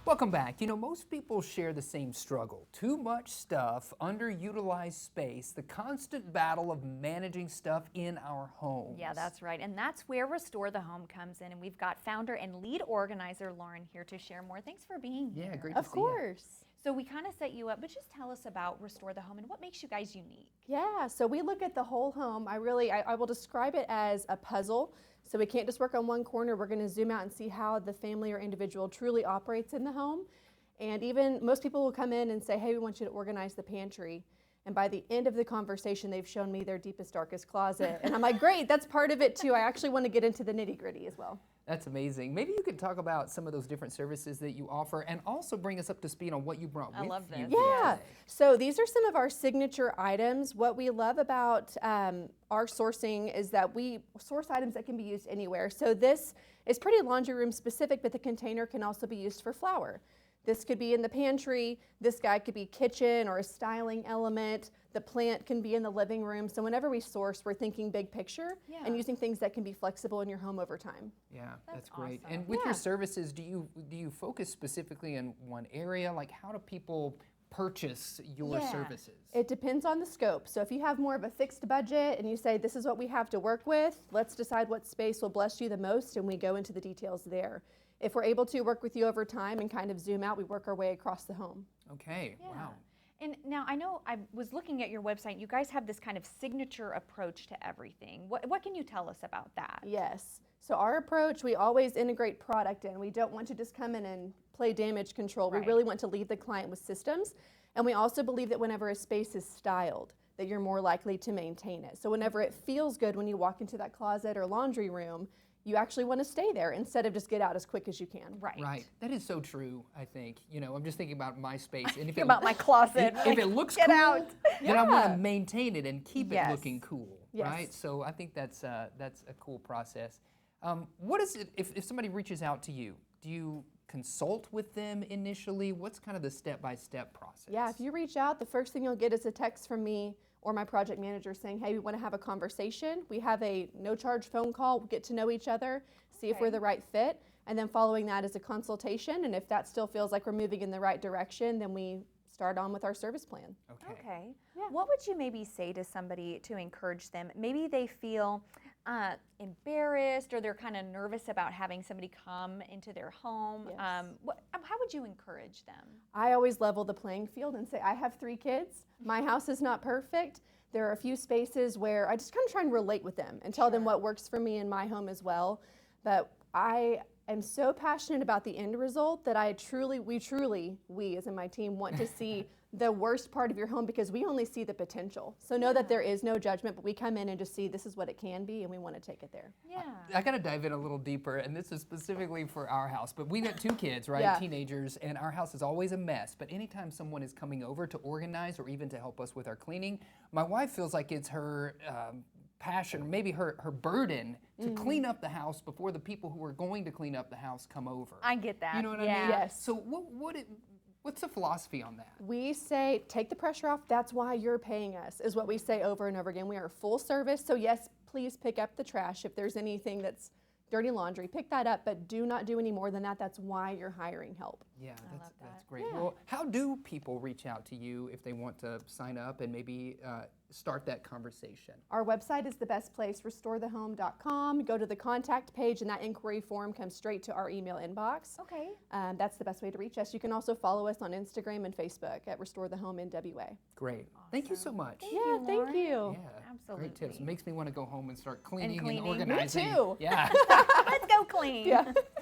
Welcome back. You know, most people share the same struggle. Too much stuff, underutilized space, the constant battle of managing stuff in our homes. Yeah, that's right. And that's where Restore the Home comes in. And we've got founder and lead organizer Lauren here to share more. Thanks for being here. Yeah, great to see you. Of course. So we kind of set you up, but just tell us about Restore the Home and what makes you guys unique. Yeah, so we look at the whole home. I will describe it as a puzzle. So we can't just work on one corner. We're going to zoom out and see how the family or individual truly operates in the home. And even most people will come in and say, hey, we want you to organize the pantry. And by the end of the conversation, they've shown me their deepest, darkest closet. And I'm like, great, that's part of it too. I actually want to get into the nitty gritty as well. That's amazing. Maybe you could talk about some of those different services that you offer and also bring us up to speed on what you brought with you. I love this. Yeah, today. so these are some of our signature items. What we love about our sourcing is that we source items that can be used anywhere. So this is pretty laundry room specific, but the container can also be used for flour. This could be in the pantry, this guy could be kitchen or a styling element. The plant can be in the living room. So whenever we source, we're thinking big picture and using things that can be flexible in your home over time. Yeah, that's great. awesome. And with your services, do you focus specifically in one area? Like, how do people purchase your services? It depends on the scope. So if you have more of a fixed budget and you say, this is what we have to work with, let's decide what space will bless you the most, and we go into the details there. If we're able to work with you over time and kind of zoom out, we work our way across the home. Okay, Yeah. wow. And now I know I was looking at your website. You guys have this kind of signature approach to everything. What can you tell us about that? Yes. So our approach, we always integrate product in. We don't want to just come in and play damage control. Right. We really want to lead the client with systems. And we also believe that whenever a space is styled, that you're more likely to maintain it. So whenever it feels good when you walk into that closet or laundry room, you actually want to stay there instead of just get out as quick as you can. Right. Right. That is so true, I think. You know, I'm just thinking about my space. And if Think about my closet. if it looks Get cool, out. then I want to maintain it and keep it Yes. looking cool, Yes. right? So I think that's a cool process. What is it, if somebody reaches out to you, do you consult with them initially? What's kind of the step-by-step process? Yeah, if you reach out, the first thing you'll get is a text from me or my project manager saying, hey, we want to have a conversation. We have a no-charge phone call, get to know each other, see if we're the right fit, and then following that is a consultation, and if that still feels like we're moving in the right direction, then we start on with our service plan. Okay. Yeah. What would you maybe say to somebody to encourage them? Maybe they feel embarrassed or they're kind of nervous about having somebody come into their home. Yes. How would you encourage them? I always level the playing field and say, I have 3 kids. My house is not perfect. There are a few spaces where I just kind of try and relate with them and tell them what works for me in my home as well. But I am so passionate about the end result that we as in my team want to see the worst part of your home because we only see the potential. So know that there is no judgment, but we come in and just see this is what it can be and we want to take it there. Yeah. I got to dive in a little deeper, and this is specifically for our house, but we got 2 kids, right? Yeah. Teenagers, and our house is always a mess. But anytime someone is coming over to organize or even to help us with our cleaning, my wife feels like it's her passion, maybe her burden to clean up the house before the people who are going to clean up the house come over. I get that. You know what I Yeah. mean? Yes. So what's the philosophy on that? We say, take the pressure off, that's why you're paying us, is what we say over and over again. We are full service, so yes, please pick up the trash. If there's anything that's dirty laundry, pick that up, but do not do any more than that. That's why you're hiring help. Yeah, love that's that. great. Well, how do people reach out to you if they want to sign up and maybe start that conversation? Our website is the best place, restorethehome.com. Go to the contact page and that inquiry form comes straight to our email inbox. Okay. That's the best way to reach us. You can also follow us on Instagram and Facebook at Restore the Home NWA. Great. Thank you so much. Thank you, Thank Lauren. you. Yeah, Absolutely. great tips. It makes me want to go home and start cleaning and cleaning. Me organizing. too. Yeah. Let's go clean. Yeah.